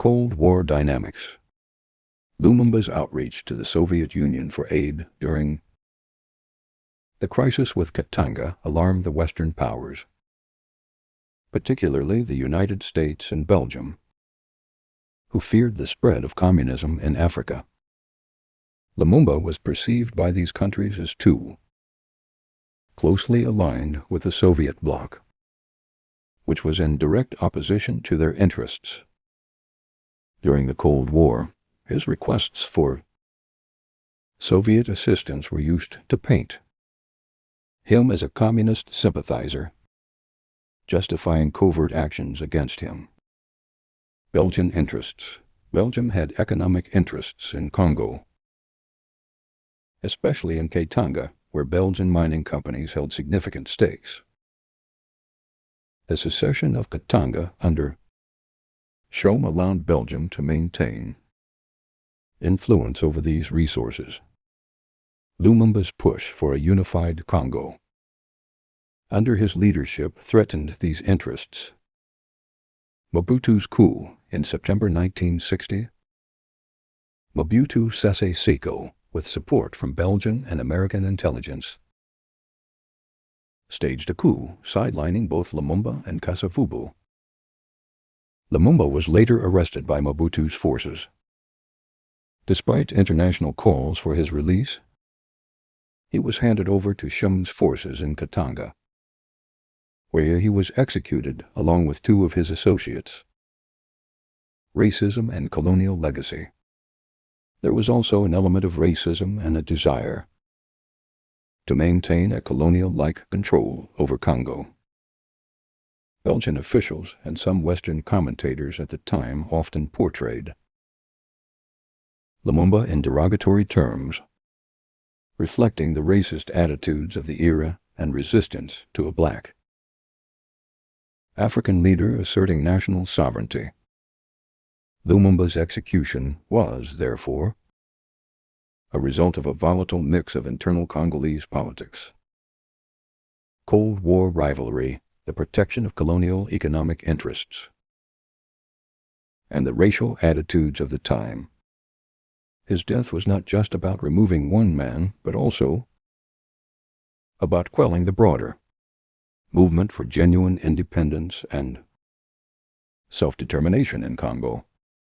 Cold War dynamics. Lumumba's outreach to the Soviet Union for aid during the crisis with Katanga alarmed the Western powers, particularly the United States and Belgium, who feared the spread of communism in Africa. Lumumba was perceived by these countries as too closely aligned with the Soviet bloc, which was in direct opposition to their interests. During the Cold War, his requests for Soviet assistance were used to paint him as a communist sympathizer, justifying covert actions against him. Belgian interests. Belgium had economic interests in Congo, especially in Katanga, where Belgian mining companies held significant stakes. The secession of Katanga under Tshombe allowed Belgium to maintain influence over these resources. Lumumba's push for a unified Congo under his leadership threatened these interests. Mobutu's coup in September 1960. Mobutu Sese Seko, with support from Belgian and American intelligence, staged a coup, sidelining both Lumumba and Kasavubu. Lumumba was later arrested by Mobutu's forces. Despite international calls for his release, he was handed over to Tshombe's forces in Katanga, where he was executed along with two of his associates. Racism and colonial legacy. There was also an element of racism and a desire to maintain a colonial-like control over Congo. Belgian officials and some Western commentators at the time often portrayed Lumumba in derogatory terms, reflecting the racist attitudes of the era and resistance to a black African leader asserting national sovereignty. Lumumba's execution was, therefore, a result of a volatile mix of internal Congolese politics, Cold War rivalry, the protection of colonial economic interests, and the racial attitudes of the time. His death was not just about removing one man, but also about quelling the broader movement for genuine independence and self-determination in Congo.